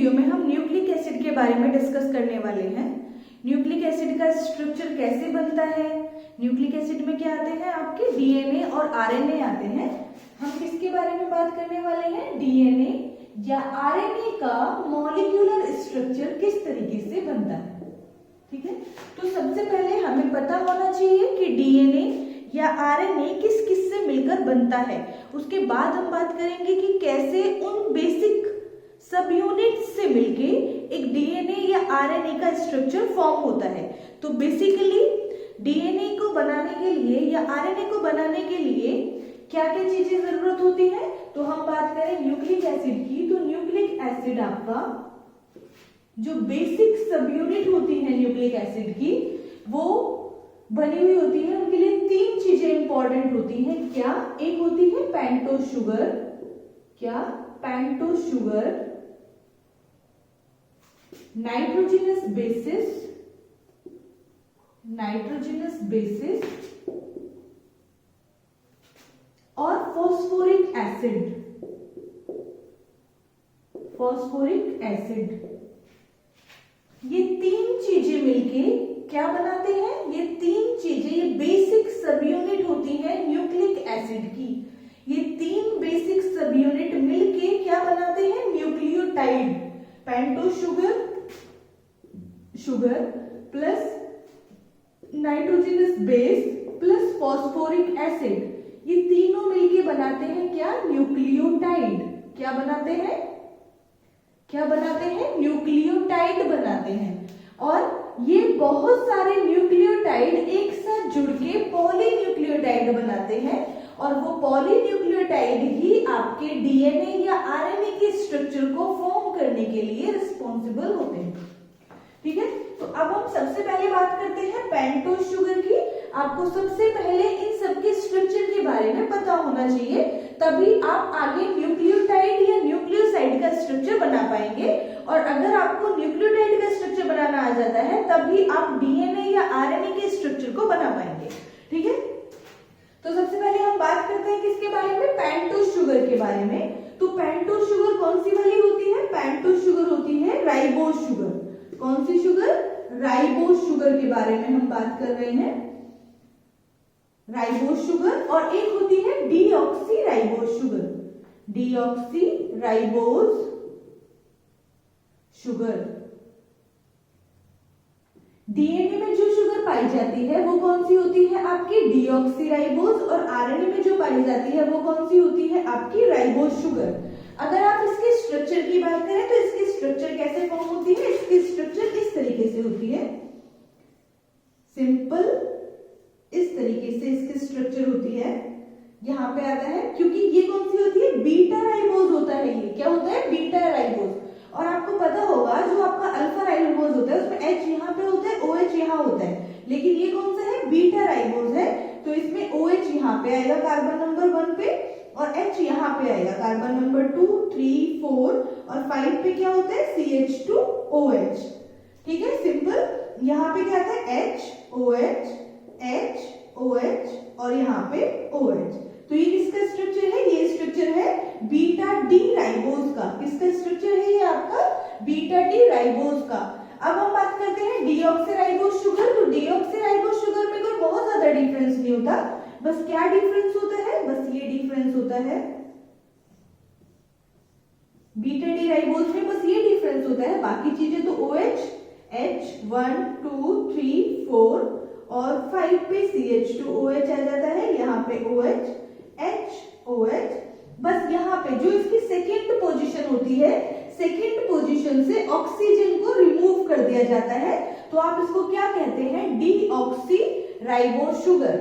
Video में हम nucleic acid के बारे में डिस्कस करने वाले हैं। न्यूक्लिक एसिड का स्ट्रक्चर कैसे बनता है, न्यूक्लिक एसिड में क्या आते हैं, आपके डीएनए और आरएनए आते हैं। हम किसके बारे में बात करने वाले हैं, डीएनए या आरएनए का मॉलिक्यूलर स्ट्रक्चर किस तरीके से बनता है। ठीक है, तो सबसे पहले हमें पता होना चाहिए कि डीएनए या आरएनए किस किस से मिलकर बनता है। उसके बाद हम बात करेंगे कि कैसे उन बेसिक सब यूनिट से मिलके एक डीएनए या आरएनए का स्ट्रक्चर फॉर्म होता है। तो बेसिकली डीएनए को बनाने के लिए या आरएनए को बनाने के लिए क्या क्या चीजें जरूरत होती है, तो हम बात करें न्यूक्लिक एसिड की, तो न्यूक्लिक एसिड आपका जो बेसिक सब यूनिट होती है न्यूक्लिक एसिड की, वो बनी हुई होती है। उनके लिए तीन चीजें इंपॉर्टेंट होती हैं। क्या? एक होती है पेंटोज शुगर, क्या? पेंटोज शुगर, नाइट्रोजनस बेसिस और फॉस्फोरिक एसिड। ये तीन चीजें मिलके क्या बनाते हैं, ये तीन चीजें, ये बेसिक सब यूनिट होती है न्यूक्लिक एसिड की। ये तीन बेसिक सब यूनिट मिलके क्या बनाते हैं, nucleotide. Pentose sugar plus nitrogenous base plus phosphoric acid, ये तीनों मिलके बनाते हैं क्या, न्यूक्लियोटाइड। क्या बनाते हैं, क्या बनाते हैं, न्यूक्लियोटाइड बनाते हैं। और ये बहुत सारे न्यूक्लियोटाइड एक साथ जुड़ के पॉलीन्यूक्लियोटाइड बनाते हैं, और वो पॉलीन्यूक्लियोटाइड ही आपके डीएनए या आरएनए के स्ट्रक्चर को फॉर्म करने के लिए रिस्पॉन्सिबल होते हैं। ठीक है, तो अब हम सबसे पहले बात करते हैं पेंटोज शुगर की। आपको सबसे पहले इन सबके स्ट्रक्चर के बारे में पता होना चाहिए, तभी आप आगे न्यूक्लियोटाइड या न्यूक्लियोसाइड का स्ट्रक्चर बना पाएंगे। और अगर आपको न्यूक्लियोटाइड का स्ट्रक्चर बनाना आ जाता है, तभी आप डीएनए या आरएनए के स्ट्रक्चर को बना पाएंगे। ठीक है, तो सबसे पहले हम बात करते हैं किसके बारे में, पेंटोज शुगर के बारे में। तो पेंटोज शुगर कौन सी वाली होती है, पेंटोज शुगर होती है राइबोज शुगर। कौन सी शुगर, राइबोज शुगर के बारे में हम बात कर रहे हैं, राइबोज शुगर। और एक होती है deoxy ribose sugar, deoxy ribose sugar. DNA में जो शुगर पाई जाती है वो कौन सी होती है, आपकी डीऑक्सी राइबोज, और आरएनए में जो पाई जाती है वो कौन सी होती है, आपकी राइबोज शुगर। अगर आप इसके स्ट्रक्चर की बात करें तो इसकी स्ट्रक्चर कैसे फॉर्म होती है, इसकी स्ट्रक्चर इस तरीके से होती है, सिंपल इस तरीके से इसकी स्ट्रक्चर होती है। यहाँ पे आता है, क्योंकि ये कौन सी होती है, बीटा राइबोज होता है। ये क्या होता है, बीटा राइबोज। और आपको पता होगा जो आपका अल्फा राइबोज होता है उसमें H यहाँ पे होता है, OH यहाँ होता है, लेकिन ये कौन सा है, बीटा राइबोज है। तो इसमें OH यहाँ पे आएगा कार्बन नंबर 1 पे, और H यहाँ पे आएगा कार्बन नंबर 2, 3, 4 और 5 पे क्या होता है, CH2OH। ठीक है, सिंपल। यहाँ पे क्या आता है, HOH और यहाँ पे OH। तो ये किसका स्ट्रक्चर है, ये स्ट्रक्चर है बीटा डी राइबोज का। किसका स्ट्रक्चर है ये आपका, बीटा डी राइबोज का। अब हम बात करते हैं डीऑक्सी राइबोज शुगर। तो डीऑक्सी राइबोज शुगर में कोई बहुत ज्यादा डिफरेंस नहीं होता, बस क्या डिफरेंस होता है, बस ये डिफरेंस होता है, बीटा डी राइबोज में बस ये डिफरेंस होता है। बाकी चीजें तो OH, H 1 2 3 4 और 5 पे CH2OH आ जाता है, यहाँ पे OH HOH। बस यहाँ पे जो इसकी सेकेंड पोजीशन होती है, सेकेंड पोजीशन से ऑक्सीजन को रिमूव कर दिया जाता है, तो आप इसको क्या कहते हैं, डीऑक्सी राइबोज शुगर।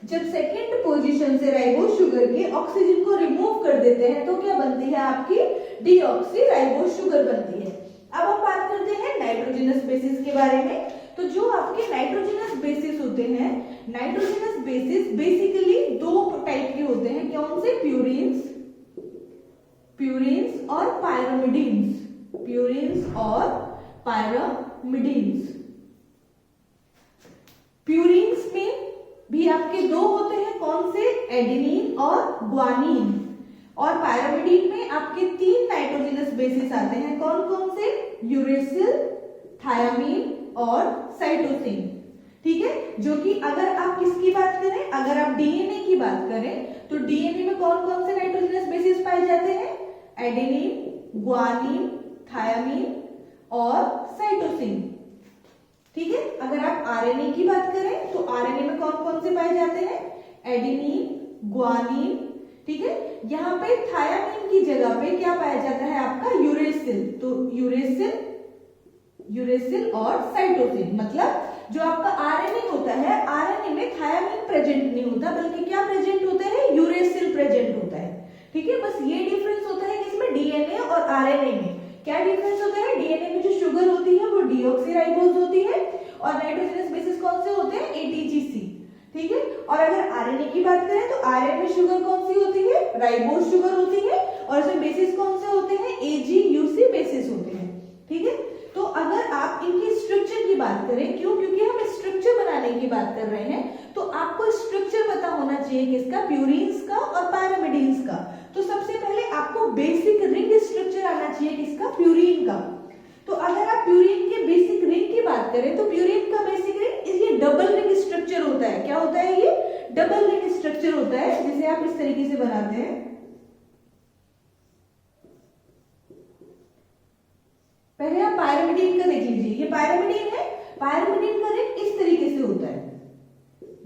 जब सेकेंड पोजीशन से राइबोज शुगर के ऑक्सीजन को रिमूव कर देते हैं तो क्या बनती है, आपकी डीऑक्सी राइबोज शुगर बनती है। अब हम बात करते हैं नाइट्रोजनस बेसिस के बारे में। तो जो आपके नाइट्रोजनस बेसिस होते हैं, नाइट्रोजनस बेसिस बेसिकली दो टाइप के होते हैं। कौन से, प्यूरिन्स और पायरामिडिन्स, प्यूरिन्स और पायरामिडिन्स। प्यूरिन्स में भी आपके दो होते हैं, कौन से, एडेनिन और ग्वानिन। और पायरामिडीन में आपके 3 नाइट्रोजनस बेसिस आते हैं, कौन कौन से? यूरेसिल, थायामीन और साइटोसिन। ठीक है, जो कि अगर आप किसकी बात करें, अगर आप डीएनए की बात करें तो डीएनए में कौन कौन से नाइट्रोजनस बेसिस पाए जाते हैं? एडेनिन, ग्वानिन, थायामीन और साइटोसिन। ठीक है, अगर आप आरएनए की बात करें तो आरएनए में कौन कौन से पाए जाते हैं? Adenine, guanine. ठीक है, यहाँ पे थायामीन की जगह पे क्या पाया जाता है आपका? यूरेसिल। तो यूरेसिल और साइटोसिन, मतलब जो आपका आरएनए होता है, आरएनए में थायामीन प्रेजेंट नहीं होता, बल्कि क्या प्रेजेंट होता है? यूरेसिल प्रेजेंट होता है। ठीक है, बस ये डिफरेंस होता है किसमें? डीएनए और आरएनए में। क्या डिफरेंस होता है? डीएनए में जो शुगर होती है वो डीऑक्सीराइबोज होती है और नाइट्रोजनस बेसिस कौन से होते हैं? एटीजीसी। ठीक है, और अगर आरएनए की बात करें तो आरएनए में शुगर कौन सी होती है? राइबोज शुगर होती है और इसमें बेसिस कौन से होते हैं? एजीयूसी बेसिस होते हैं। ठीक है, तो अगर आप इनकी स्ट्रक्चर की बात करें, क्यों? क्योंकि हम स्ट्रक्चर बनाने की बात कर रहे हैं, तो आपको स्ट्रक्चर पता होना चाहिए किसका? प्यूरिन्स का और पायरामिडीन्स का। तो सबसे पहले आपको बेसिक रिंग स्ट्रक्चर आना चाहिए किसका? प्यूरिन का। तो अगर आप प्यूरिन के बेसिक रिंग की बात करें तो प्यूरिन का बेसिक रिंग ये डबल रिंग स्ट्रक्चर होता है। क्या होता है? ये डबल रिंग स्ट्रक्चर होता है, जिसे आप इस तरीके से बनाते हैं। पहले आप पायरामिडीन का देख लीजिए, ये पायरामिडीन है। पायरामिडीन का रिंग इस तरीके से होता है।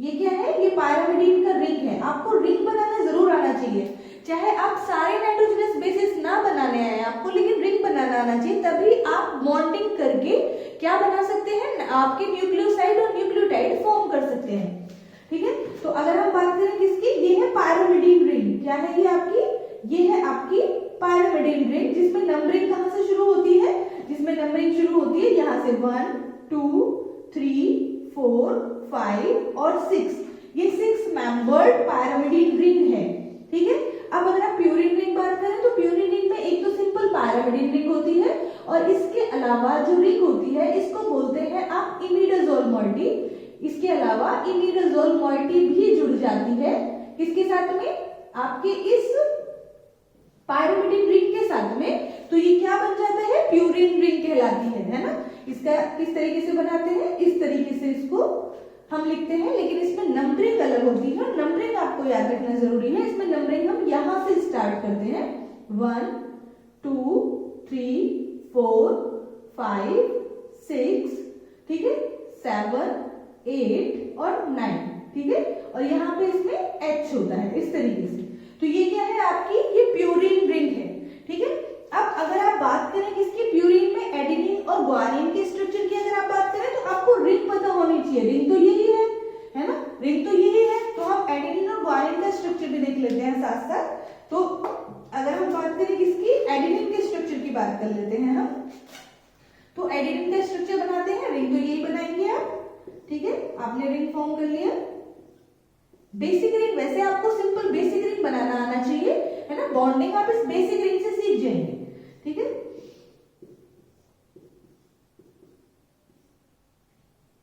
ये क्या है? ये पायरामिडीन का रिंग है। आपको रिंग बनाना जरूर आना चाहिए, चाहे आप सारे नाइट्रोजनस बेसिस ना बनाने आए आपको, लेकिन रिंग बनाना आना चाहिए, तभी आप बॉन्डिंग करके क्या बना सकते हैं? आपके न्यूक्लियोसाइड और न्यूक्लियोटाइड फॉर्म कर सकते हैं। ठीक है, तो अगर हम बात करें किसकी, ये है पायरामिडीन रिंग। क्या है ये आपकी? ये है आपकी पायरामिडीन रिंग, जिसमें नंबरिंग कहां से शुरू होती है? जिसमें नंबरिंग शुरू होती है यहां से 1 2 3 4 5 और 6। ये 6 मेंबर्ड पायरामिडीन रिंग है। ठीक है, अब अगर आप प्यूरिन रिंग बात करें तो प्यूरिन रिंग में एक तो सिंपल पायरामिडीन रिंग होती है और इसके अलावा जो रिंग होती है इसको बोलते हैं आप इमिडाजोल मॉइटी। इसके अलावा इमिडाजोल मॉइटी भी जुड़ जाती है किसके साथ में? आपके इस पायरामिडीन रिंग के साथ में। तो ये क्या बन जाता है? प्यूरिन रिंग कहलाती है ना। इसका किस तरीके से बनाते हैं? इस तरीके से इसको हम लिखते हैं, लेकिन इसमें नंबरिंग अलग होती है। नंबरिंग आपको याद रखना जरूरी है। इसमें नंबरिंग हम यहां से स्टार्ट करते हैं, 1 2 3 4 5 6, ठीक है, 7 8 और 9। ठीक है, और यहाँ पे इसमें H होता है इस तरीके से। तो ये क्या है आपकी? ये प्यूरिन रिंग है। ठीक है, अब अगर आप बात करें किसकी? प्यूरिन में एडेनिन और ग्वानिन के स्ट्रक्चर की अगर आप बात करें तो आपको रिंग पता होनी चाहिए। रिंग तो यही है ना? रिंग तो यही है। तो हम एडेनिन और ग्वानिन का स्ट्रक्चर भी देख लेते हैं साथ साथ। तो अगर हम बात करें किसकी? एडेनिन के स्ट्रक्चर की बात कर लेते हैं हम। तो एडेनिन का स्ट्रक्चर बनाते हैं, रिंग तो यही बनाएंगे आप। ठीक है, आपने रिंग फॉर्म कर लिया। बेसिक रिंग, वैसे आपको सिंपल बेसिक रिंग बनाना आना चाहिए, है ना। बॉन्डिंग आप इस बेसिक रिंग से सीख जाएंगे। ठीक है,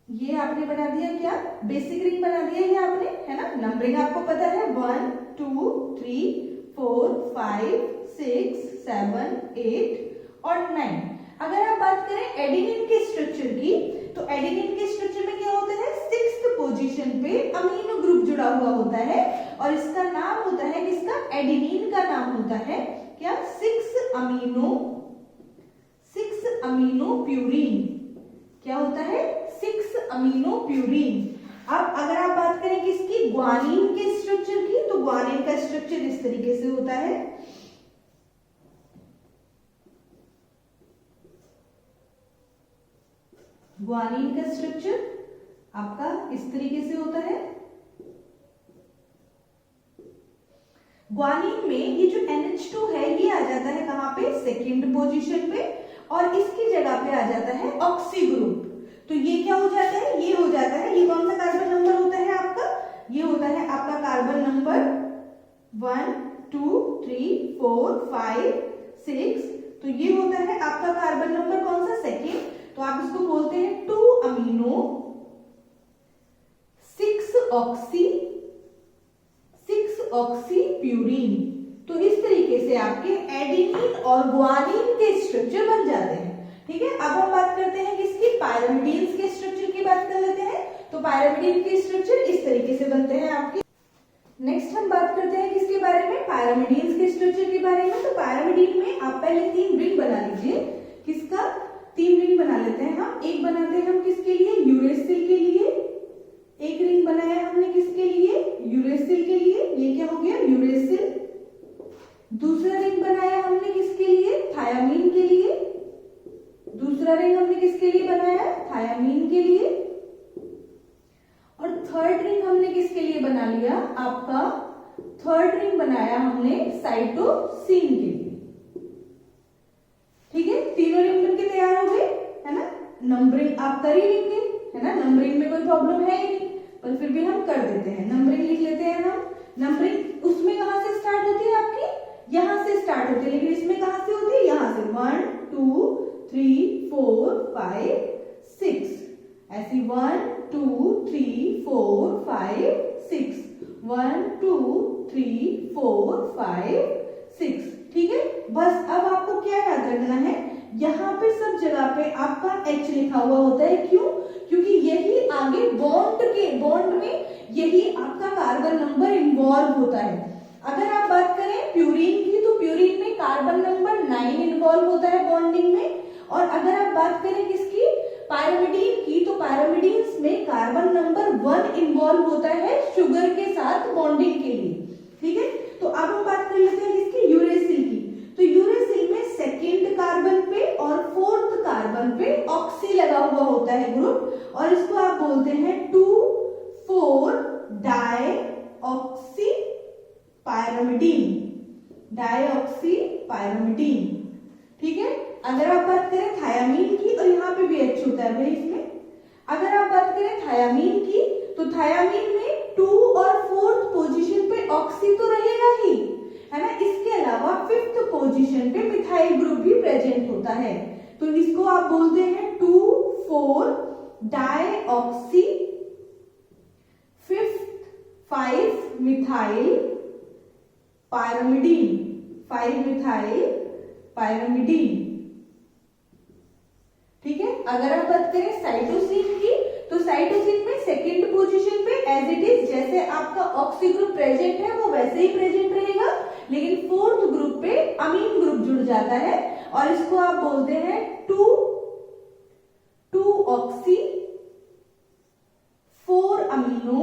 ये आपने बना दिया, क्या? बेसिक रिंग बना दिया ये आपने, है ना। नंबरिंग आपको पता है, 1 2 3 4 5 6 7 8 और 9। अगर आप बात करें एडेनिन के स्ट्रक्चर की, तो एडेनिन के स्ट्रक्चर में क्या होता है? 6th पोजीशन पे अमीनो ग्रुप जुड़ा हुआ होता है और इसका नाम होता है किसका? एडेनिन का नाम होता है क्या? 6 अमीनो प्यूरिन। क्या होता है? 6 अमीनो प्यूरिन। अब अगर आप बात करें किसकी? ग्वानिन के स्ट्रक्चर की, तो ग्वानिन का स्ट्रक्चर इस तरीके से होता है। ग्वानिन का स्ट्रक्चर आपका इस तरीके से होता है। ग्वानिन में ये जो NH2 है ये आ जाता है कहां पे? 2nd पोजीशन पे, और इसकी जगह पे आ जाता है ऑक्सी ग्रुप। तो ये क्या हो जाता है? ये हो जाता है, ये कौन सा कार्बन नंबर होता है आपका? ये होता है आपका कार्बन नंबर 1 2 3 4 5 6। तो ये होता है आपका कार्बन नंबर कौन सा? 2nd। तो आप इसको बोलते हैं 2 अमीनो 6 ऑक्सी प्यूरिन। तो इस तरीके से आपके एडेनिन और गुआनिन के स्ट्रक्चर बन जाते हैं। ठीक है, अब हम बात करते हैं किसकी, पायरामिडीन्स के स्ट्रक्चर की बात कर लेते हैं। तो पायरामिडीन के स्ट्रक्चर इस तरीके से बनते हैं आपके। नेक्स्ट हम बात करते हैं किसके बारे में, पायरामिडीन्स के स्ट्रक्चर के बारे में। तो पायरामिडीन में आप पहले 3 रिंग बना लीजिए। किसका, 3 रिंग बना लेते हैं हम। एक बनाते हैं हम किसके लिए, यूरेसिल के लिए। एक रिंग बनाया हमने किसके लिए, यूरेसिल के लिए, ये क्या हो गया, यूरेसिल। दूसरा रिंग बनाया हमने किसके लिए, थायामीन के लिए। दूसरा रिंग हमने किसके लिए बनाया, थायामीन के लिए। और थर्ड रिंग हमने किसके लिए बना लिया, आपका थर्ड रिंग बनाया हमने साइटोसिन के लिए। ठीक है, तीनों रिंग बनके तैयार हो गए, है ना। नंबरिंग आप कर ही लेंगे, है ना, नंबरिंग में कोई प्रॉब्लम है ही नहीं, पर फिर भी हम कर देते हैं। नंबरिंग लिख लेते हैं हम। नंबरिंग उसमें कहां से स्टार्ट होती है आपकी, यहां से स्टार्ट होती है, लेकिन इसमें कहां से होती है, यहां से 1 2 3 4 5 6, ऐसी 1 2 3 4 5 6, 1 2 3 4 5 6। ठीक है, बस अब आपको क्या याद रखना है, यहाँ पे सब जगह पे आपका H लिखा हुआ होता है। क्यों, क्योंकि यही आगे बॉन्ड में यही आपका कार्बन नंबर इन्वॉल्व होता है। अगर आप बात करें प्यूरीन की, तो प्यूरीन में कार्बन नंबर 9 इन्वॉल्व होता है बॉन्डिंग में। और अगर आप बात करें किसकी, पायरामिडीन की, तो पायरामिडीन्स में कार्बन नंबर 1 इन्वॉल्व होता है शुगर के साथ बॉन्डिंग के लिए। ठीक है, तो अब हम बात कर लेते हैं किसकी, यूरेसिल की। तो यूरेसिल में सेकेंड कार्बन पे और फोर्थ कार्बन पे ऑक्सी लगा हुआ होता है ग्रुप, और इसको आप बोलते हैं 2,4 डाईऑक्सी पायरामिडीन, डाईऑक्सी पायरामिडीन। ठीक है, अगर आप बात करें थायामीन की, और यहाँ पे भी H होता है भाई इसमें। अगर आप बात करें थायामीन की, तो थायामीन में 2 और 4th पोजीशन पे ऑक्सी तो रहेगा ही, है ना। इसके अलावा 5th पोजीशन पे मिथाइल ग्रुप भी प्रेजेंट होता है। तो इसको आप बोलते हैं 2,4 deoxy 5 methyl pyrimidine, 5 methyl pyrimidine. ठीक है, अगर आप बात करें साइटोसिन की, तो साइटोसिन में सेकंड पोजीशन पे एज इट इज जैसे आपका ऑक्सी ग्रुप प्रेजेंट है वो वैसे ही प्रेजेंट रहेगा, लेकिन 4th ग्रुप पे अमीन ग्रुप जुड़ जाता है, और इसको आप बोलते हैं 2 ऑक्सी 4 अमीनो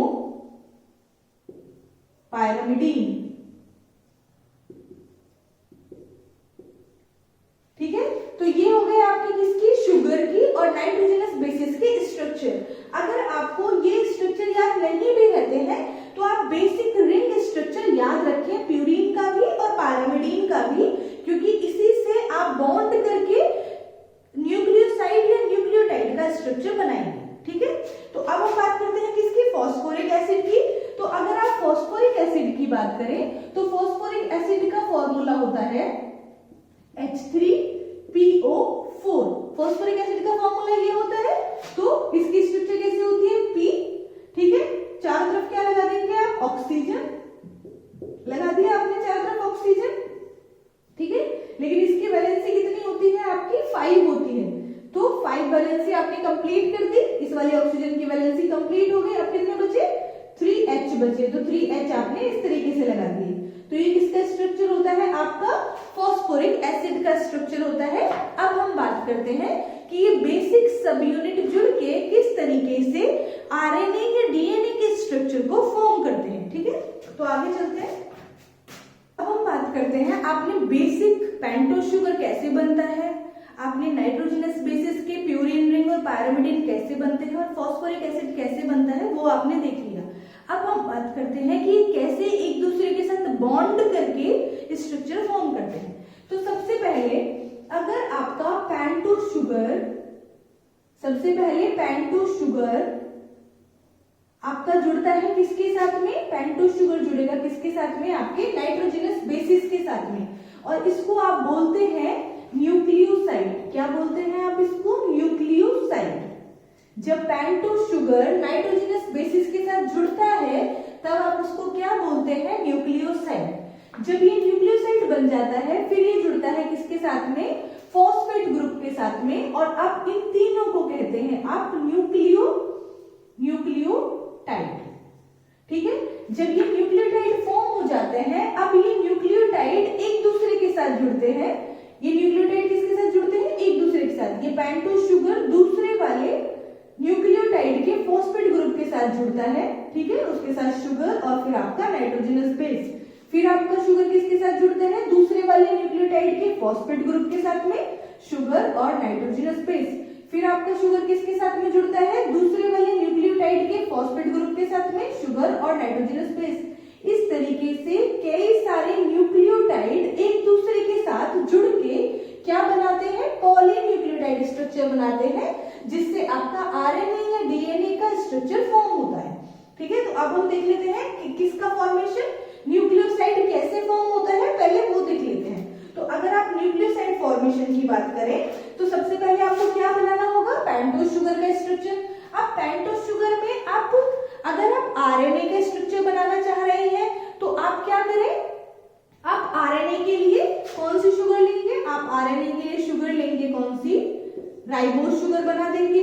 पायरामिडीन। ठीक है, तो ये हो गए आपकी किसकी, शुगर की और नाइट्रोजनस बेसिस के स्ट्रक्चर। अगर आपको ये स्ट्रक्चर याद नहीं भी रहते हैं, तो आप बेसिक रिंग स्ट्रक्चर याद रखें, प्यूरीन का भी और पायरामिडीन का भी, क्योंकि इसी से आप बॉन्ड करके न्यूक्लियोसाइड या न्यूक्लियोटाइड का स्ट्रक्चर बनाएंगे। ठीक है, तो अब हम बात करते हैं किसकी, फॉस्फोरिक एसिड की। तो अगर आप फॉस्फोरिक एसिड की बात करें, तो फॉस्फोरिक एसिड का फॉर्मूला होता है H3PO4। फॉस्फोरिक एसिड का फॉर्मूला ये होता है। तो इसकी स्ट्रक्चर कैसे होती है, P। ठीक है, चारों तरफ क्या लगा देंगे आप, ऑक्सीजन लगा दिया आपने चारों तरफ ऑक्सीजन। ठीक है, लेकिन इसकी वैलेंसी कितनी होती है आपकी, 5 होती है। तो 5 वैलेंसी आपने कंप्लीट कर दी, इस वाले ऑक्सीजन की वैलेंसी कंप्लीट हो गई। अब कितने बचे, 3H बचे, तो 3H आपने इस तरीके से लगा दिए। तो ये किसका स्ट्रक्चर होता है, आपका फॉस्फोरिक एसिड का स्ट्रक्चर होता है। अब हम बात करते हैं कि ये बेसिक सब यूनिट जुड़ के किस तरीके से आरएनए या डीएनए के स्ट्रक्चर को फॉर्म करते हैं। ठीक है, तो आगे चलते हैं। अब हम बात करते हैं, आपने बेसिक पेंटोज शुगर कैसे बनता है, आपने नाइट्रोजनस बेसिस के प्यूरीन रिंग और पायरामिडीन कैसे बनते हैं, और फॉस्फोरिक एसिड कैसे बनता है, वो आपने देख लिया। अब हम बात करते हैं कि कैसे एक दूसरे के साथ बॉन्ड करके स्ट्रक्चर फॉर्म करते हैं। तो सबसे पहले अगर आपका पेंटोज शुगर, सबसे पहले पेंटोज शुगर आपका जुड़ता है किसके साथ में, पेंटोज शुगर जुड़ेगा किसके साथ में, आपके नाइट्रोजनस बेसिस के साथ में, और इसको आप बोलते हैं न्यूक्लियोसाइड। क्या बोलते हैं आप इसको, न्यूक्लियोसाइड। जब पेंटोज शुगर नाइट्रोजनस बेसिस के साथ जुड़ता है तब आप उसको क्या बोलते हैं, न्यूक्लियोसाइड। जब ये न्यूक्लियोसाइड बन जाता है फिर ये जुड़ता है किसके साथ में, फॉस्फेट ग्रुप के साथ में, और अब इन तीनों को कहते हैं आप न्यूक्लियोटाइड। ठीक है, जब ये न्यूक्लियोटाइड फॉर्म हो जाते हैं, अब ये न्यूक्लियोटाइड एक दूसरे के साथ जुड़ते हैं। ये न्यूक्लियोटाइड किसके साथ जुड़ते हैं, एक दूसरे के साथ। ये पेंटोज शुगर दूसरे वाले न्यूक्लियोटाइड के फॉस्फेट ग्रुप के साथ जुड़ता है, ठीक है, उसके साथ शुगर और फिर आपका नाइट्रोजनस बेस। फिर आपका शुगर किसके साथ जुड़ता है, दूसरे वाले न्यूक्लियोटाइड के फॉस्फेट ग्रुप के साथ में, शुगर और नाइट्रोजनस बेस। फिर आपका शुगर किसके साथ में जुड़ता है, दूसरे वाले न्यूक्लियोटाइड के फॉस्फेट ग्रुप के साथ में, शुगर और नाइट्रोजनस बेस। इस तरीके से कई सारे न्यूक्लियोटाइड एक दूसरे के साथ जुड़ के क्या बनाते हैं, पॉलीन्यूक्लियोटाइड स्ट्रक्चर बनाते हैं, जिससे आपका आरएनए या डीएनए का स्ट्रक्चर फॉर्म होता है। ठीक है, तो अब हम देख लेते हैं कि किसका फॉर्मेशन, न्यूक्लियोसाइड कैसे फॉर्म होता है, पहले वो देख लेते हैं। तो अगर आप न्यूक्लियोसाइड फॉर्मेशन की बात करें तो सबसे पहले आपको क्या बनाना होगा, पेंटोज शुगर का स्ट्रक्चर। अब पेंटोज शुगर में आप अगर आप आरएनए का स्ट्रक्चर बनाना चाह रहे हैं तो आप क्या करें, आप आरएनए के लिए कौन सी शुगर लेंगे, आप आरएनए के लिए शुगर लेंगे कौन सी, राइबोज शुगर बना देंगे,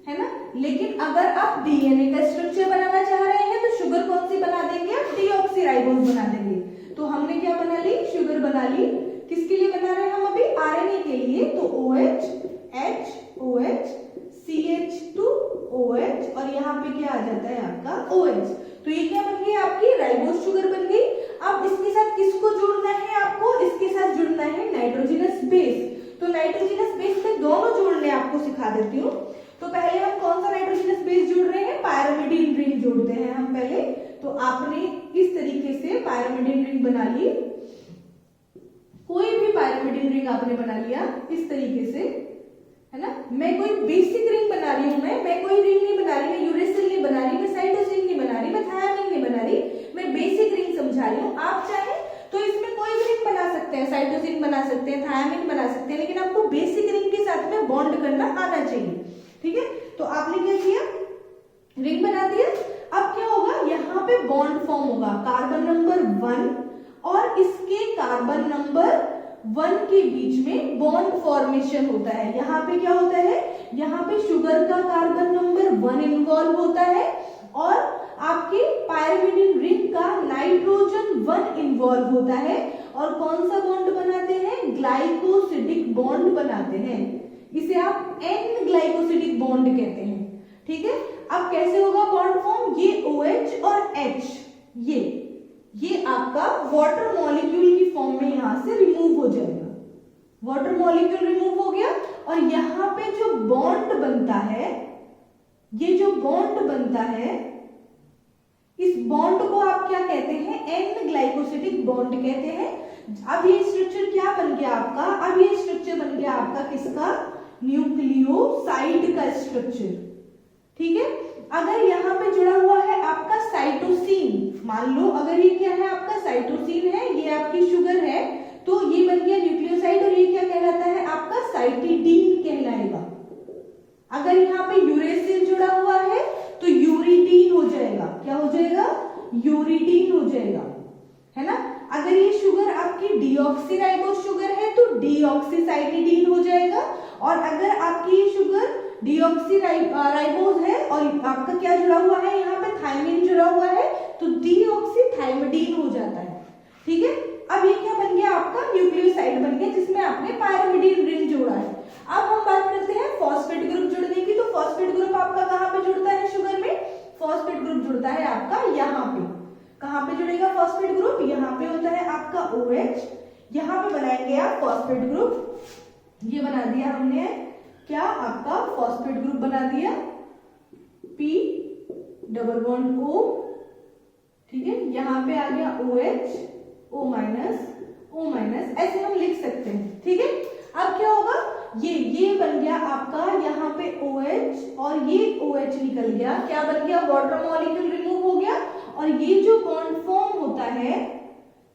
है ना। लेकिन अगर आप डीएनए का स्ट्रक्चर बनाना चाह रहे हैं तो शुगर कौन सी बना देंगे, आप डीऑक्सीराइबोज बना देंगे। तो हमने क्या बना ली, शुगर बना ली। किसके लिए बना रहे हैं हम अभी, आरएनए के लिए। तो OH H OH CH2 OH और यहाँ पे क्या आ जाता है आपका OH। तो ये क्या बन गई आपकी राइबोज शुगर बन गई। अब इसके साथ किसको जोड़ना है आपको, इसके साथ जुड़ना है नाइट्रोजनस बेस। तो नाइट्रोजनस बेस में दोनों जोड़ने आपको सिखा देती हूँ। तो पहले हम कौन सा नाइट्रोजनस बेस जोड़ रहे हैं, पायरामिडीन रिंग जोड़ते हैं हम पहले। तो आपने इस तरीके से पायरामिडीन रिंग बना ली, कोई भी पायरामिडीन रिंग आपने बना लिया इस तरीके से, है ना। मैं कोई बेसिक रिंग बना रही हूं, मैं कोई रिंग नहीं बना रही, मैं यूरेसिल नहीं बना रही, मैं साइटोसिन नहीं बना रही, मैं थायामीन नहीं बना रही, मैं बेसिक रिंग समझा रही हूँ। आप चाहें तो इसमें कोई भी रिंग बना सकते हैं, साइटोसिन बना सकते हैं, थायामीन बना सकते हैं, लेकिन आपको बेसिक रिंग के साथ में बॉन्ड करना आना चाहिए। ठीक है, तो आपने क्या किया, रिंग बना दिया। अब क्या होगा, यहाँ पे बॉन्ड फॉर्म होगा, कार्बन नंबर 1 और इसके कार्बन नंबर 1 के बीच में बॉन्ड फॉर्मेशन होता है। यहाँ पे क्या होता है, यहाँ पे शुगर का कार्बन नंबर 1 इन्वॉल्व होता है और आपके पायरामिडीन रिंग का नाइट्रोजन 1 इन्वॉल्व होता है। और कौन सा बॉन्ड बनाते हैं, ग्लाइकोसिडिक बॉन्ड बनाते हैं। इसे आप एन ग्लाइकोसिडिक बॉन्ड कहते हैं। ठीक है, अब कैसे होगा बॉन्ड फॉर्म, ये OH और H ये आपका वाटर मॉलिक्यूल की फॉर्म में यहां से रिमूव हो जाएगा। वाटर मॉलिक्यूल रिमूव हो गया और यहाँ पे जो बॉन्ड बनता है, ये जो बॉन्ड बनता है, इस बॉन्ड को आप क्या कहते हैं, एन ग्लाइकोसिडिक बॉन्ड कहते हैं। अब ये स्ट्रक्चर क्या बन गया आपका, अब ये स्ट्रक्चर बन गया आपका किसका, न्यूक्लियोसाइड का स्ट्रक्चर। ठीक है, अगर यहाँ पे जुड़ा हुआ है आपका साइटोसिन, मान लो अगर ये क्या है आपका साइटोसिन है, ये आपकी शुगर है, तो ये बन गया न्यूक्लियोसाइड और ये क्या कहलाता है आपका साइटिडीन कहलाएगा। अगर यहाँ पे यूरेसिल जुड़ा हुआ है तो यूरिडीन हो जाएगा, क्या हो जाएगा, यूरिडीन हो जाएगा, है ना। अगर ये शुगर आपकी डीऑक्सीराइबोज शुगर है तो डीऑक्सीसाइटिडीन हो जाएगा। और अगर आपकी ये शुगर डीऑक्सीराइबोज है और आपका क्या जुड़ा हुआ है, यहाँ पे थायमिन जुड़ा हुआ है, तो डीऑक्सीथाइमिडीन हो जाता है। ठीक है, अब ये क्या बन गया आपका, न्यूक्लियोसाइड बन गया जिसमें आपने पायरामिडीन रिंग जोड़ा है। अब हम बात करते हैं फॉस्फेट ग्रुप जुड़ने की। तो फॉस्फेट ग्रुप आपका कहाँ पे जुड़ता है शुगर में, फॉस्फेट ग्रुप जुड़ता है आपका यहाँ पे। कहाँ पे जुड़ेगा फॉस्फेट ग्रुप, यहाँ पे होता है आपका OH, यहाँ पे बनाएंगे आप फॉस्फेट ग्रुप। ये बना दिया हमने, क्या आपका फॉस्फेट ग्रुप बना दिया, P डबल बॉन्ड O। ठीक है, यहाँ पे आ गया OH O माइनस, ऐसे हम लिख सकते हैं। ठीक है, अब क्या होगा, ये बन गया आपका यहाँ पे OH और ये OH निकल गया, क्या बन गया, वाटर मॉलिक्यूल रिमूव हो गया। और ये जो बॉन्ड फॉर्म होता है,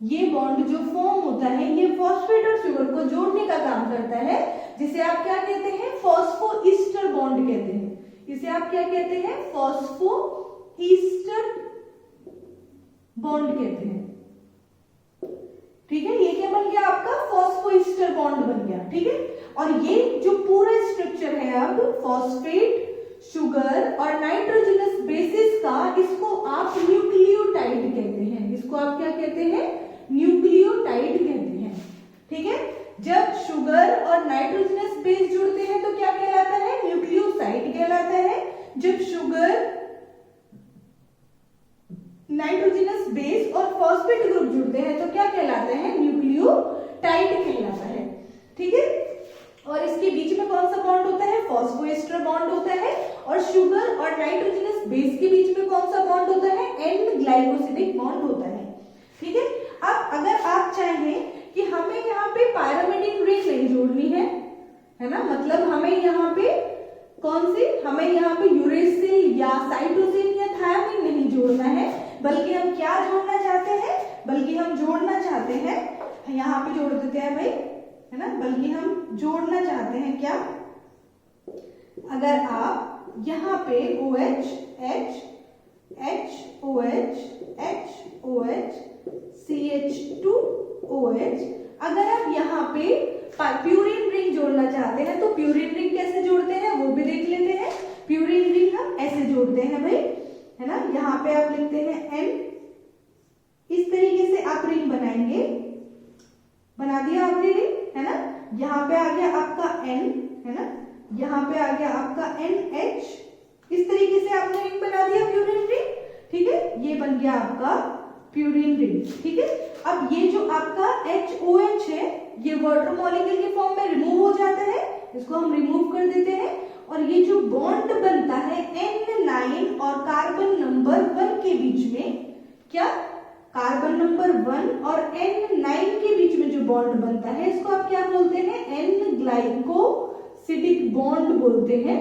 ये बॉन्ड जो फॉर्म होता है, ये फॉस्फेट और शुगर को जोड़ने का काम करता है, जिसे आप क्या कहते हैं, फॉस्फोईस्टर बॉन्ड कहते हैं। इसे आप क्या कहते हैं, फॉस्फोईस्टर बॉन्ड कहते हैं। ठीक है, ये क्या बन गया आपका फॉस्फोएस्टर बॉन्ड बन गया। ठीक है, और ये जो पूरा स्ट्रक्चर है अब फॉस्फेट, शुगर और नाइट्रोजनस बेसिस का, इसको आप न्यूक्लियोटाइड कहते हैं। इसको आप क्या कहते हैं? न्यूक्लियोटाइड कहते हैं। ठीक है, जब शुगर और नाइट्रोजनस बेस जुड़ते हैं तो क्या कहलाता है? न्यूक्लियोसाइड कहलाता है। जब शुगर, नाइट्रोजनस बेस और फॉस्फेट ग्रुप जुड़ते हैं तो क्या कहलाते हैं? न्यूक्लियोटाइड कहलाता है। ठीक है, और इसके बीच में कौन सा बॉन्ड होता है? फॉस्फोएस्टर बॉन्ड होता है। और शुगर और नाइट्रोजनस बेस के बीच में कौन सा बॉन्ड होता है? एन ग्लाइकोसिडिक बॉन्ड होता है। ठीक है, अब अगर आप चाहें कि हमें यहाँ पे पायरोमेडिक रिंग नहीं जोड़नी है ना, मतलब हमें यहाँ पे कौन सी, हमें यहाँ पे यूरेसिल या साइटोसिन या थायमिन नहीं जोड़ना है, बल्कि हम क्या जोड़ना चाहते हैं? बल्कि हम जोड़ना चाहते हैं, यहाँ पे जोड़ देते हैं भाई, है ना, बल्कि हम जोड़ना चाहते हैं क्या? अगर आप यहाँ पे OH, H, OH, H, CH2OH, अगर आप यहाँ पे प्यूरिन रिंग जोड़ना चाहते हैं तो प्यूरिन रिंग कैसे जोड़ते हैं वो भी देख लेते हैं। प्यूरिन रिंग हम ऐसे जोड़ते हैं भाई, है ना, यहाँ पे आप लिखते हैं N, इस तरीके से आप रिंग बनाएंगे, बना दिया आपने रिंग, है ना, यहाँ पे आ गया आपका N, है ना, यहाँ पे आ गया आपका NH, इस तरीके से आपने रिंग बना दिया प्यूरिन रिंग। ठीक है, ये बन गया आपका प्यूरिन रिंग। ठीक है, अब ये जो आपका HOH है ये वाटर मॉलिक्यूल के फॉर्म में रिमूव हो जाता है, इसको हम रिमूव कर देते हैं, और ये जो बॉन्ड बनता है N9 और कार्बन नंबर 1 के बीच में, क्या कार्बन नंबर 1 और N9 के बीच में जो बॉन्ड बनता है इसको आप क्या बोलते हैं? N ग्लाइकोसिडिक बॉन्ड बोलते हैं।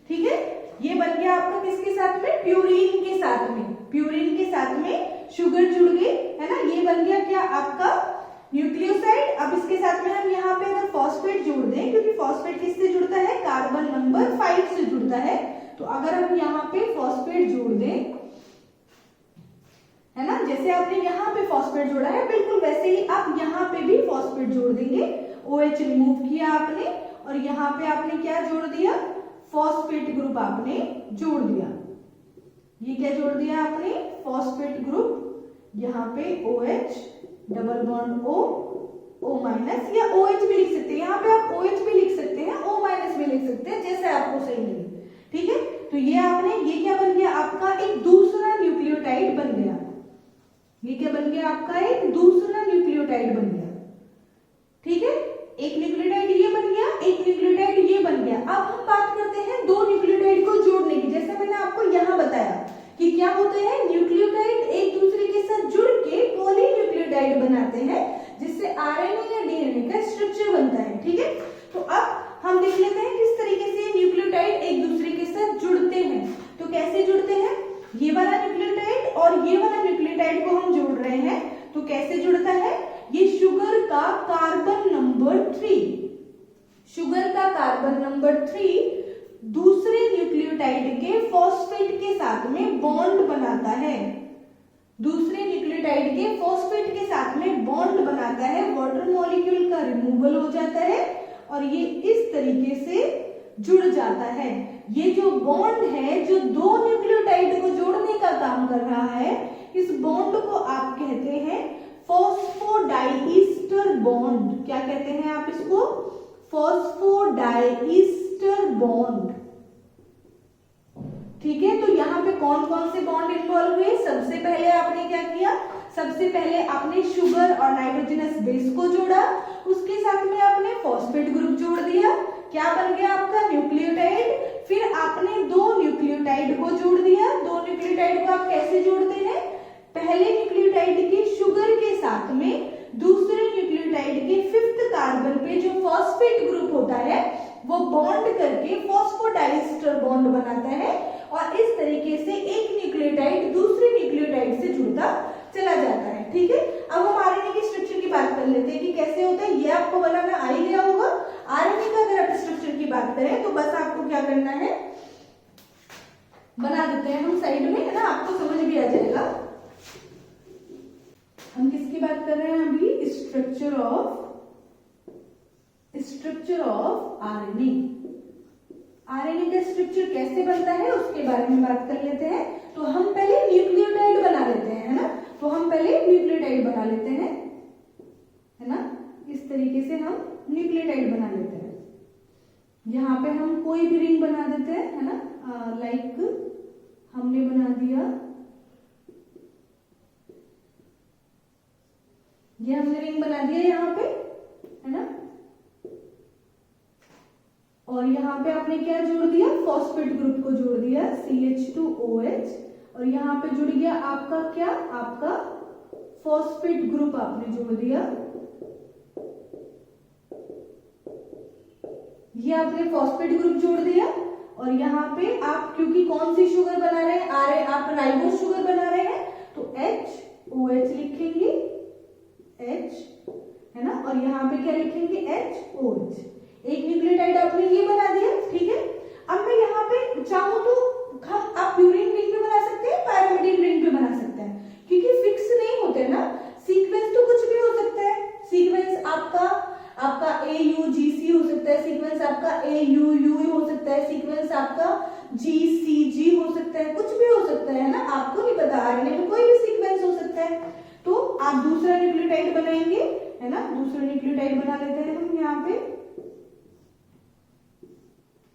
ठीक है, ये बन गया आपका किसके साथ में? प्यूरिन के साथ में। प्यूरिन के साथ में शुगर जुड़ गई, है ना, ये बन गया क्या आपका न्यूक्लियोसाइड। अब इसके साथ में हम यहाँ पे अगर फॉस्फेट जोड़ दें, क्योंकि फॉस्फेट किससे जुड़ता है? कार्बन नंबर 5 से जुड़ता है, तो अगर हम यहाँ पे फॉस्फेट जोड़ दें, है ना, जैसे आपने यहाँ पे फॉस्फेट जोड़ा है बिल्कुल वैसे ही आप यहाँ पे भी फॉस्फेट जोड़ देंगे। OH रिमूव किया आपने और यहाँ पे आपने क्या जोड़ दिया? फॉस्फेट ग्रुप आपने जोड़ दिया। ये क्या जोड़ दिया आपने? Phosphate group. यहाँ पे OH double bond O minus, या OH भी लिख सकते हैं, यहाँ पे आप OH भी लिख सकते हैं, O माइनस भी लिख सकते हैं, जैसे आपको सही लगे। ठीक है, तो ये आपने, ये क्या बन गया आपका? एक दूसरा न्यूक्लियोटाइड बन गया। ये क्या बन गया आपका? एक दूसरा न्यूक्लियोटाइड बन गया। ठीक है, एक न्यूक्लियोटाइड ये बन गया, एक न्यूक्लियोटाइड ये बन गया। अब हम बात करते हैं दो न्यूक्लियोटाइड को जोड़ने की। जैसे मैंने आपको यहाँ बताया कि क्या होते हैं, न्यूक्लियोटाइड एक दूसरे के साथ जुड़ के पॉलीन्यूक्लियोटाइड बनाते हैं, जिससे आरएनए या डीएनए का स्ट्रक्चर बनता है। ठीक है, तो अब हम देख लेते हैं किस तरीके से न्यूक्लियोटाइड एक दूसरे के साथ जुड़ते हैं। तो कैसे जुड़ते हैं? ये वाला न्यूक्लियोटाइड और ये वाला न्यूक्लियोटाइड को हम जोड़ रहे हैं, तो कैसे जुड़ता है? ये शुगर का कार्बन नंबर 3, शुगर का कार्बन नंबर 3 दूसरे न्यूक्लियोटाइड के फॉस्फेट के साथ में बॉन्ड बनाता है। दूसरे न्यूक्लियोटाइड के फॉस्फेट के साथ में बॉन्ड बनाता है, वाटर मॉलिक्यूल का रिमूवल हो जाता है और ये इस तरीके से जुड़ जाता है। ये जो बॉन्ड है जो दो न्यूक्लियोटाइड को जोड़ने का काम कर रहा है, इस बॉन्ड को आप कहते हैं फॉस्फोडाइईस्टर बॉन्ड। क्या कहते हैं आप इसको? फॉस्फोडाइईस्टर बॉन्ड। ठीक है, तो यहाँ पे कौन कौन से बॉन्ड इन्वॉल्व हुए? सबसे पहले आपने क्या किया? सबसे पहले आपने शुगर और नाइट्रोजनस बेस को जोड़ा, उसके साथ में आपने फॉस्फेट ग्रुप जोड़ दिया। क्या बन गया आपका? न्यूक्लियोटाइड। फिर आपने दो न्यूक्लियोटाइड को जोड़ दिया। दो न्यूक्लियोटाइड को आप कैसे जोड़ते हैं? पहले न्यूक्लियोटाइड के शुगर के साथ में दूसरे न्यूक्लियोटाइड के 5th कार्बन पे जो फॉस्फेट ग्रुप होता है वो बॉन्ड करके फॉस्फोडाइईस्टर बॉन्ड बनाता है और इस तरीके से एक न्यूक्लियोटाइड दूसरे न्यूक्लियोटाइड से जुड़ता चला जाता है। ठीक है, अब हम आरएनए की स्ट्रक्चर की बात कर लेते हैं कि कैसे होता है। ये आपको बनाना आ ही गया होगा। आरएनए का अगर आप स्ट्रक्चर की बात करें तो बस आपको क्या करना है, बना देते हैं हम साइड में, है ना, आपको समझ भी आ जाएगा। हम किसके किसकी बात कर रहे हैं अभी? Structure of RNA. आरएनए का स्ट्रक्चर कैसे बनता है उसके बारे में बात कर लेते हैं। तो हम पहले न्यूक्लियोटाइड बना लेते हैं, है ना। तो हम पहले न्यूक्लियोटाइड बना लेते हैं, है ना। इस तरीके से हम न्यूक्लियोटाइड बना लेते हैं। यहाँ पे हम कोई भी रिंग बना देते हैं, है ना। लाइक हमने बना दिया, ये हमने रिंग बना दिया यहाँ पे, है ना। और यहाँ पे आपने क्या जोड़ दिया? फॉस्फेट ग्रुप को जोड़ दिया, CH2OH। और यहाँ पे जुड़ गया आपका क्या? आपका फॉस्फेट ग्रुप आपने जोड़ दिया। ये आपने फॉस्फेट ग्रुप जोड़ दिया। और यहाँ पे आप क्योंकि कौन सी शुगर बना रहे हैं? आप राइबोस शुगर बना रहे हैं, तो HOH लिखेंगे, H, है ना। और यहाँ पे क्या लिखेंगे? HOH। एक न्यूक्लियोटाइड आपने ये बना दिया, ठीक है। अब मैं यहाँ पे चाहूं तो आप प्यूरिन रिंग पे बना सकते हैं, पैरामिडिन रिंग पे बना सकते हैं, क्योंकि फिक्स नहीं होते ना। सीक्वेंस तो कुछ भी हो सकता है। सीक्वेंस आपका AUGC हो सकता है, सीक्वेंस आपका AUU हो सकता है, सीक्वेंस आपका GCG हो सकता है, कुछ भी हो सकता है ना। आपको नहीं पता, आरएनए में कोई भी सीक्वेंस हो सकता है। तो आप दूसरा न्यूक्लियोटाइड बनाएंगे, है ना। दूसरा न्यूक्लियोटाइड बना लेते हैं हम यहाँ पे।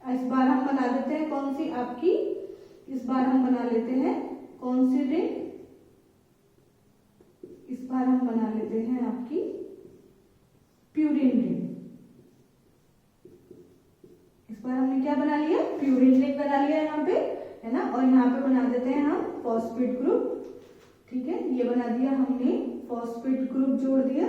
इस बार हम बना देते हैं कौन सी आपकी? इस बार हम बना लेते हैं कौन सी रिंग? इस बार हम बना लेते हैं आपकी प्यूरिन रिंग। इस बार हमने क्या बना लिया? प्यूरिन रिंग बना लिया यहाँ पे, है ना। और यहाँ पे बना देते हैं हम फॉस्फेट ग्रुप, ठीक है। ये बना दिया हमने, फॉस्फेट ग्रुप जोड़ दिया।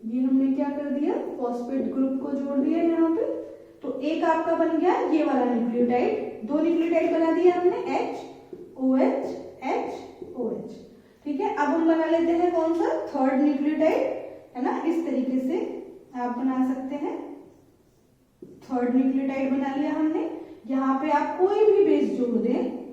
ये हमने क्या कर दिया? फॉस्फेट ग्रुप को जोड़ दिया यहाँ पे। तो एक आपका बन गया ये वाला न्यूक्लियोटाइड। दो न्यूक्लियोटाइड बना दिया हमने, HOH, HOH, ठीक है। अब हम बना लेते हैं कौन सा? थर्ड न्यूक्लियोटाइड, है ना। इस तरीके से आप बना सकते हैं। थर्ड न्यूक्लियोटाइड बना लिया हमने। यहाँ पे आप कोई भी बेस जोड़ दें,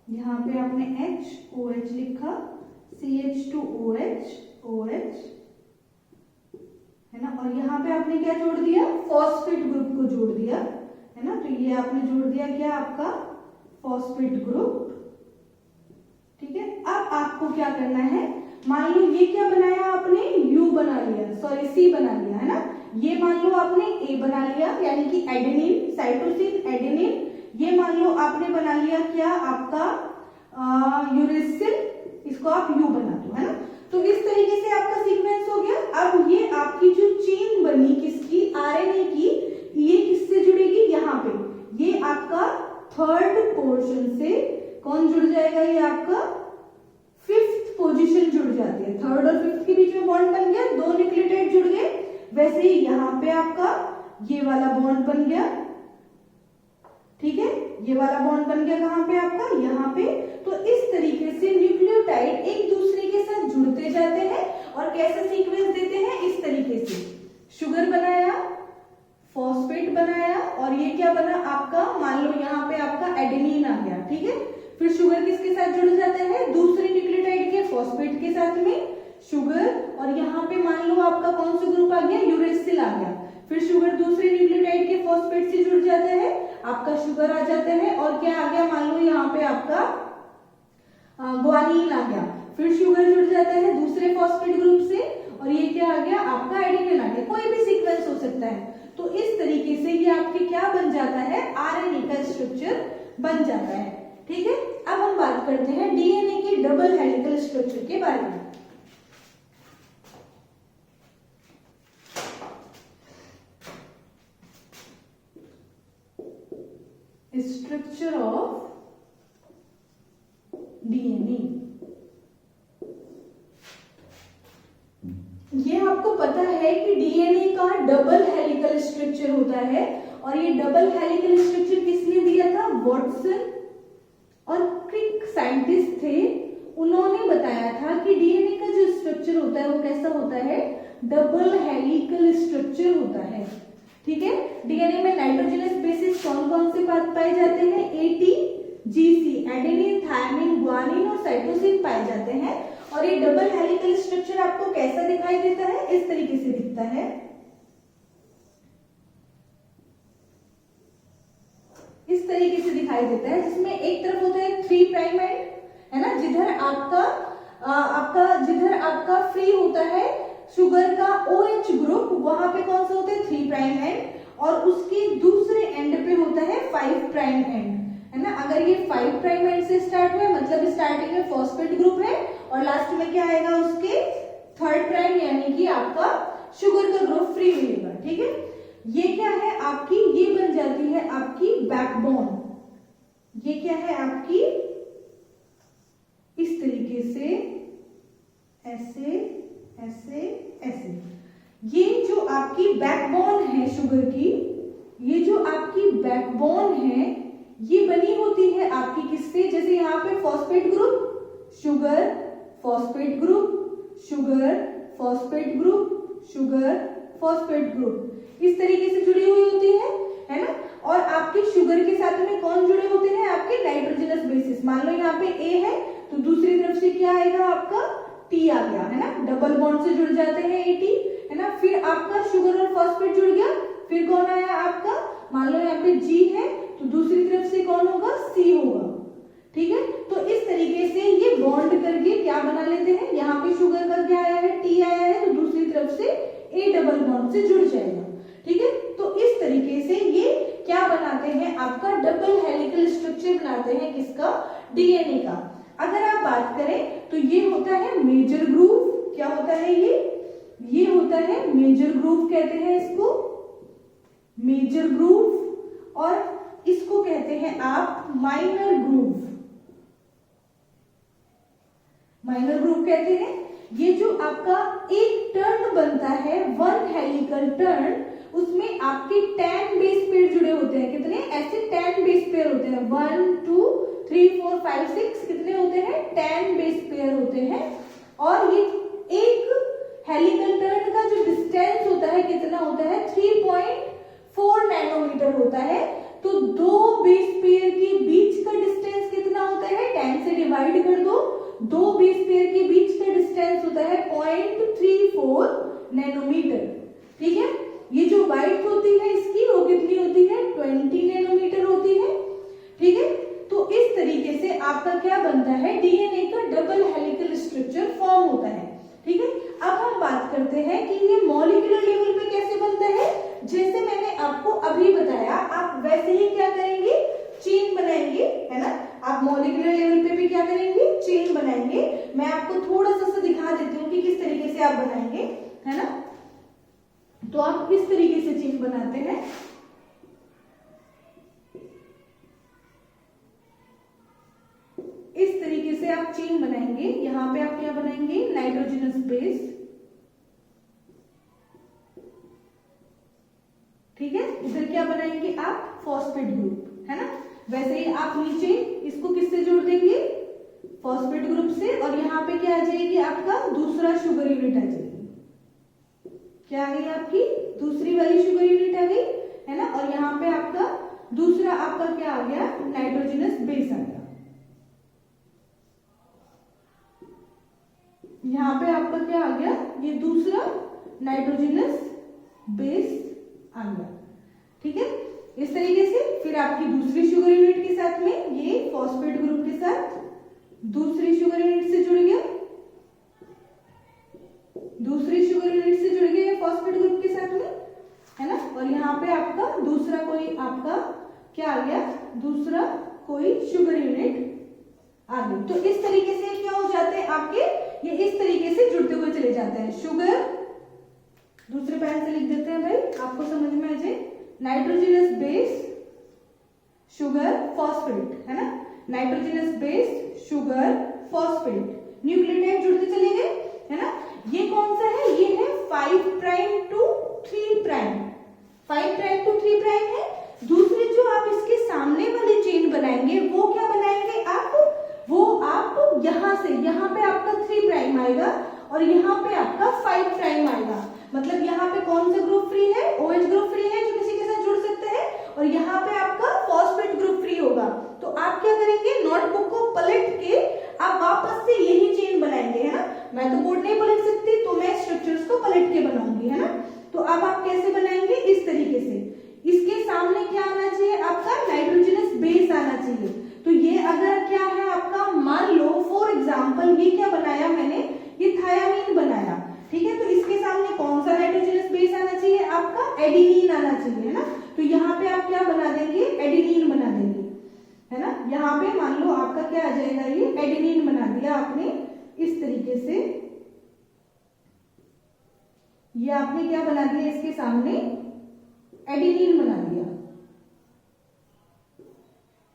यहाँ पे आपने HOH लिखा, CH2OH, OH, है ना। और यहाँ पे आपने क्या जोड़ दिया? फॉस्फेट ग्रुप को जोड़ दिया, है ना। तो ये आपने जोड़ दिया क्या? आपका फॉस्फेट ग्रुप, ठीक है। अब आपको क्या करना है? मान लो ये क्या बनाया आपने? U बना लिया, सॉरी C बना लिया, है ना। ये मान लो आपने A बना लिया, यानी कि एडेनिन, साइटोसिन, एडेनिन। ये मान लो आपने बना लिया क्या? आपका यूरेसिल, इसको आप U बना दो, है ना। तो इस तरीके से आपका सीक्वेंस हो गया। अब ये आपकी जो चेन बनी किसकी? आरएनए की। ये किससे जुड़ेगी? यहाँ पे ये आपका थर्ड पोर्शन से कौन जुड़ जाएगा? ये आपका फिफ्थ पोजीशन जुड़ जाती है। थर्ड और फिफ्थ के बीच में बॉन्ड बन गया, दो न्यूक्लियोटाइड जुड़ गए। वैसे ही यहाँ पे आपका ये वाला बॉन्ड बन गया, ठीक है। ये वाला बॉन्ड बन गया कहाँ पे? आपका यहाँ पे। तो इस तरीके से न्यूक्लियोटाइड एक दूसरे के साथ जुड़ते जाते हैं और कैसा सीक्वेंस देते हैं? इस तरीके से शुगर बनाया, फॉस्फेट बनाया, और ये क्या बना आपका? मान लो यहाँ पे आपका एडेनिन आ गया, ठीक है। फिर शुगर किसके साथ जुड़ जाता है? दूसरे न्यूक्लियोटाइड के फॉस्फेट के साथ में शुगर। और यहाँ पे मान लो आपका कौन सा ग्रुप आ गया? यूरेसिल आ गया। फिर शुगर दूसरे न्यूक्लियोटाइड के फॉस्फेट से जुड़ जाता है, आपका शुगर आ जाता है। और क्या आ गया? मान लो यहाँ पे आपका ग्वानिन आ गया। फिर शुगर जुड़ जाता है दूसरे फॉस्फेट ग्रुप से, और ये क्या आ गया? आपका एडेनिन आ गया। कोई भी सीक्वेंस हो सकता है। तो इस तरीके से ये आपके क्या बन जाता है? आरएनए का स्ट्रक्चर बन जाता है, ठीक है। अब हम बात करते हैं डीएनए के डबल हेलिकल स्ट्रक्चर के बारे में। स्ट्रक्चर ऑफ डीएनए, ये आपको पता है कि डीएनए का डबल हेलिकल स्ट्रक्चर होता है। और ये डबल हेलिकल स्ट्रक्चर किसने दिया था? वॉटसन और क्रिक साइंटिस्ट थे, उन्होंने बताया था कि डीएनए का जो स्ट्रक्चर होता है वो कैसा होता है, डबल हेलिकल स्ट्रक्चर होता है। ठीक है, डीएनए में नाइट्रोजनस बेसिस कौन कौन से पाए जाते हैं, ATGC, एडेनिन, थायमिन, ग्वानिन और साइटोसिन पाए जाते हैं। और ये डबल हेलिकल स्ट्रक्चर आपको कैसा दिखाई देता है, इस तरीके से दिखता है। इस तरीके से दिखाई देता है, जिसमें एक तरफ होता है 3 प्राइम एंड, है ना, जिधर आपका फ्री होता है शुगर का OH ग्रुप, वहां पे कौन सा होता है 3 प्राइम एंड, और उसके दूसरे एंड पे होता है 5 प्राइम एंड, है ना। अगर ये 5 प्राइम एंड से स्टार्ट हुआ मतलब स्टार्टिंग में फॉस्फेट ग्रुप है और लास्ट में क्या आएगा उसके 3rd प्राइम, यानी कि आपका शुगर का ग्रुप फ्री मिलेगा। ठीक है, ये क्या है आपकी, ये बन जाती है आपकी बैकबोन। ये क्या है आपकी, इस तरीके से, ऐसे ऐसे ऐसे, ये जो आपकी बैकबोन है शुगर की, ये जो आपकी बैकबोन है ये बनी होती है आपकी किससे, जैसे यहाँ पे phosphate group, sugar, phosphate group, sugar, phosphate group, sugar, phosphate group, इस तरीके से जुड़ी हुई होती है ना। और आपके शुगर के साथ में कौन जुड़े होते हैं, आपके नाइट्रोजनस बेसिस। मान लो यहाँ पे A है तो दूसरी तरफ से क्या आएगा आपका T आ गया, है ना, डबल बॉन्ड से जुड़ जाते हैं AT, है ना। फिर आपका शुगर और फॉस्फेट जुड़ गया, फिर कौन आया आपका, मान लो यहाँ पे G है तो दूसरी तरफ से कौन होगा, C होगा। ठीक है, तो इस तरीके से ये बॉन्ड करके क्या बना लेते हैं, यहाँ पे शुगर का क्या आया है, T आया है, तो दूसरी तरफ से A डबल बॉन्ड से जुड़ जाएगा। ठीक है, तो इस तरीके से ये क्या बनाते हैं, आपका डबल हेलिकल स्ट्रक्चर बनाते हैं, किसका, डीएनए का। अगर आप बात करें तो ये होता है मेजर ग्रूव। क्या होता है ये होता है मेजर ग्रूव, कहते हैं इसको मेजर ग्रूव, और इसको कहते हैं आप माइनर ग्रूव। माइनर ग्रूव कहते हैं। ये जो आपका एक टर्न बनता है, 1 हेलिकल टर्न, उसमें आपके 10 बेस पेयर जुड़े होते हैं। कितने, ऐसे 10 बेस पेयर होते हैं, 1 2 3 4 5 6, कितने होते हैं, 10 बेस पेयर होते हैं। और ये एक हेलिकल टर्न का जो डिस्टेंस होता है कितना होता है, 3.4 नैनोमीटर होता है। तो 2 बेस पेयर के बीच का डिस्टेंस कितना होता है, 10 से डिवाइड कर दो, 2 बेस पेयर के बीच का डिस्टेंस होता है 0.34 नैनोमीटर। ठीक है, ये जो वाइड होती है इसकी वो कितनी होती है, 20 नैनोमीटर होती है। ठीक है, तो इस तरीके से आपका क्या बनता है, डीएनए का डबल हेलिकल स्ट्रक्चर फॉर्म होता है। ठीक है, अब हम बात करते हैं कि ये मॉलिक्यूलर लेवल पे कैसे बनता है। जैसे मैंने आपको अभी बताया, आप वैसे ही क्या करेंगे, चेन बनाएंगे, है ना। आप मॉलिक्यूलर लेवल पे भी क्या करेंगे, चेन बनाएंगे। मैं आपको थोड़ा सा दिखा देती हूँ कि किस तरीके से आप बनाएंगे, है ना। तो आप इस तरीके से चेन बनाते हैं। इस तरीके से आप चेन बनाएंगे। यहां पे आप क्या बनाएंगे, नाइट्रोजनस बेस। ठीक है, इधर क्या बनाएंगे आप, फॉस्फेट ग्रुप, है ना। वैसे ही आप नीचे इसको किससे जोड़ देंगे, फॉस्फेट ग्रुप से। और यहाँ पे क्या आ जाएगी, आपका दूसरा शुगर यूनिट आ जाएगी। क्या आ गई आपकी, दूसरी वाली शुगर यूनिट आ गई, है ना। और यहाँ पे आपका दूसरा आपका क्या आ गया, नाइट्रोजनस बेस आ गया। यहाँ पे आपका क्या आ गया, ये दूसरा नाइट्रोजनस बेस आ गया। ठीक है, इस तरीके से फिर आपकी दूसरी शुगर यूनिट के साथ में ये फॉस्फेट ग्रुप के साथ दूसरी शुगर यूनिट से जुड़ गया, दूसरी शुगर यूनिट से जुड़ गया फॉस्फेट ग्रुप के साथ में, है ना। और यहाँ पे आपका दूसरा कोई आपका क्या आ गया, दूसरा कोई शुगर यूनिट आ गई। तो इस तरीके से क्या हो जाते हैं आपके, ये इस तरीके से जुड़ते हुए चले जाते हैं। शुगर, दूसरे पेन से लिख देते हैं भाई, आपको समझ में आ जाए। नाइट्रोजनस बेस, शुगर, फॉस्फेट, है ना। Nitrogenous base, sugar, phosphate, nucleotide जुड़ते चले गए, है ना। ये कौन सा है, ये है 5 prime to 3 prime, 5 prime to 3 prime है। दूसरे जो आप इसके सामने वाली चेन बनाएंगे वो क्या बनाएंगे आप, वो आप यहां और यहाँ पे आपका 5 प्राइम आएगा। मतलब यहाँ पे कौन सा ग्रुप फ्री है, OH ग्रुप फ्री है जो किसी के साथ जुड़ सकते हैं, और यहाँ पे आपका फॉस्फेट ग्रुप फ्री होगा। तो आप क्या करेंगे, नोटबुक को पलट के आप वापस से यही चेन बनाएंगे, है ना। मैं तो बोर्ड नहीं पलट सकती, तो मैं स्ट्रक्चर्स को पलट के बनाऊंगी, है ना। तो अब आप कैसे बनाएंगे, इस तरीके से। इसके सामने क्या आना चाहिए, आपका नाइट्रोजनस बेस आना चाहिए। तो ये अगर क्या है आपका, मान लो फॉर एग्जांपल ये क्या बनाया मैंने, ये थायामीन बनाया, ठीक है। तो इसके सामने कौन सा नाइट्रोजनस बेस आना चाहिए, आपका एडिनिन आना चाहिए, है ना। तो यहाँ पे आप क्या बना देंगे, एडिनिन बना देंगे, है ना। यहाँ पे मान लो आपका क्या आ जाएगा, ये एडिनिन बना दिया आपने इस तरीके से। ये आपने क्या बना दिया, इसके सामने एडिनिन बना दिया,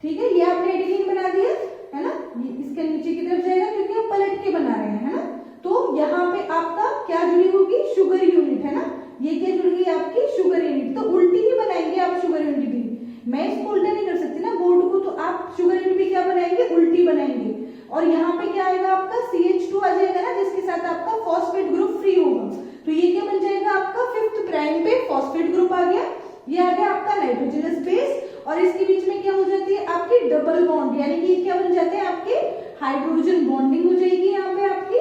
ठीक है। ये आपने एडिनिन बना दिया, है ना। ये इसके नीचे की तरफ जाएगा क्योंकि आप पलट के बना रहे हैं, है ना। तो यहाँ पे आपका क्या जुड़ी होगी, शुगर यूनिट, है ना। ये क्या जुड़ गई आपकी, शुगर यूनिट। तो उल्टी ही बनाएंगे आप शुगर यूनिट भी, मैं इसको उल्टा नहीं कर सकती ना बोर्ड को, तो आप शुगर यूनिट भी क्या बनाएंगे, उल्टी बनाएंगे। और यहाँ पे क्या आएगा आपका, CH2 आ जाएगा ना, जिसके साथ आपका फॉस्फेट ग्रुप फ्री होगा। तो ये क्या बन जाएगा आपका, 5th प्राइम पे फॉस्फेट ग्रुप आ गया, ये आ गया आपका नाइट्रोजनस बेस, और इसके बीच में क्या हो जाती है आपकी डबल बॉन्ड, यानी कि क्या बन जाते हैं आपके हाइड्रोजन बॉन्डिंग हो जाएगी, यहाँ पे आपकी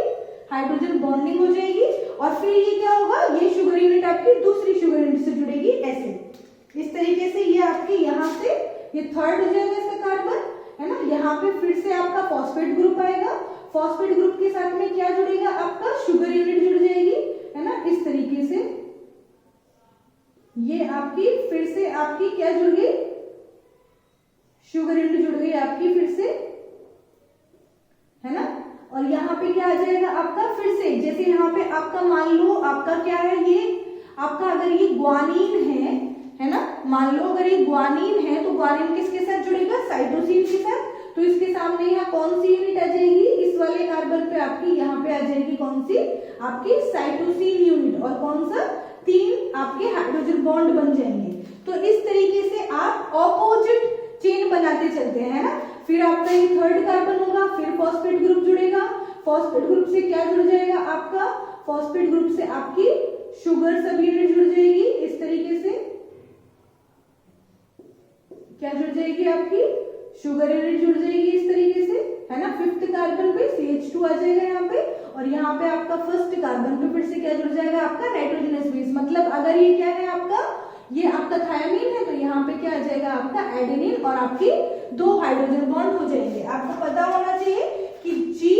हाइड्रोजन बॉन्डिंग हो जाएगी। और फिर ये क्या होगा, ये शुगर यूनिट आपकी दूसरी शुगर यूनिट से जुड़ेगी, ऐसे इस तरीके से। ये आपकी यहाँ से ये 3rd हो जाएगा इसका कार्बन, है ना। यहाँ पे फिर से आपका फॉस्फेट ग्रुप आएगा, फॉस्फेट ग्रुप के साथ में क्या जुड़ेगा आपका, शुगर यूनिट जुड़ जाएगी, है ना, इस तरीके से। ये आपकी फिर से आपकी क्या जुड़ गई, शुगर यूनिट जुड़ गई आपकी फिर से, है ना। और यहाँ पे क्या आ जाएगा आपका, फिर से जैसे यहाँ पे आपका मान लो आपका क्या है, ये आपका अगर ये ग्वानिन है ना, मान लो अगर ये ग्वानिन है तो ग्वानिन किसके साथ जुड़ेगा, साइटोसिन के साथ। तो इसके सामने यहाँ कौन सी यूनिट आ जाएगी, इस वाले कार्बन पे आपकी यहाँ पे आ जाएगी कौन सी, आपकी साइटोसिन यूनिट, और कौन सा, 3 आपके हाइड्रोजन बॉन्ड बन जाएंगे। तो इस तरीके से आप ऑपोजिट चेन बनाते चलते हैं, है ना। फिर आपका ये 3rd कार्बन होगा, फिर फॉस्फेट ग्रुप जुड़ेगा, फॉस्फेट ग्रुप से क्या जुड़ जाएगा आपका, फॉस्फेट ग्रुप से आपकी शुगर सब यूनिट जुड़ जाएगी, इस तरीके से क्या जुड़ जाएगी आपकी, शुगर यूनिट जुड़ जाएगी इस तरीके से, है ना। 5th कार्बन पे CH2 आ जाएगा यहाँ पे, और यहाँ पे आपका 1st कार्बन पे फिर से क्या जुड़ जाएगा आपका, नाइट्रोजनस बेस। मतलब अगर ये क्या है आपका, ये आपका थायामीन है, तो यहाँ पे क्या आ जाएगा आपका एडेनिन, और आपकी 2 हाइड्रोजन बॉन्ड हो जाएंगे। आपको पता होना चाहिए कि G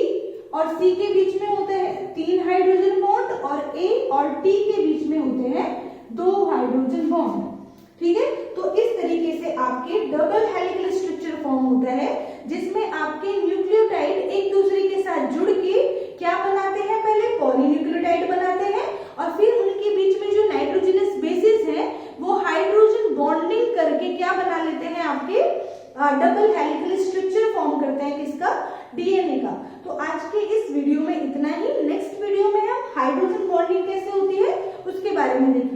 और C के बीच में होते हैं 3 हाइड्रोजन बॉन्ड, और A और T के बीच में होते हैं 2 हाइड्रोजन बॉन्ड, ठीक है। तो इस तरीके से आपके डबल हेलिकल स्ट्रक्चर फॉर्म होता है, जिसमें आपके न्यूक्लियोटाइड एक दूसरे के साथ जुड़ के क्या बनाते हैं, पहले पॉलीन्यूक्लियोटाइड बनाते हैं, और फिर उनके बीच में जो नाइट्रोजनस बेसिस है वो हाइड्रोजन बॉन्डिंग करके क्या बना लेते हैं, आपके डबल हेलिकल स्ट्रक्चर फॉर्म करते हैं, किसका, DNA का। तो आज के इस वीडियो में इतना ही। नेक्स्ट वीडियो में हम हाइड्रोजन बॉन्डिंग कैसे होती है उसके बारे में देखेंगे।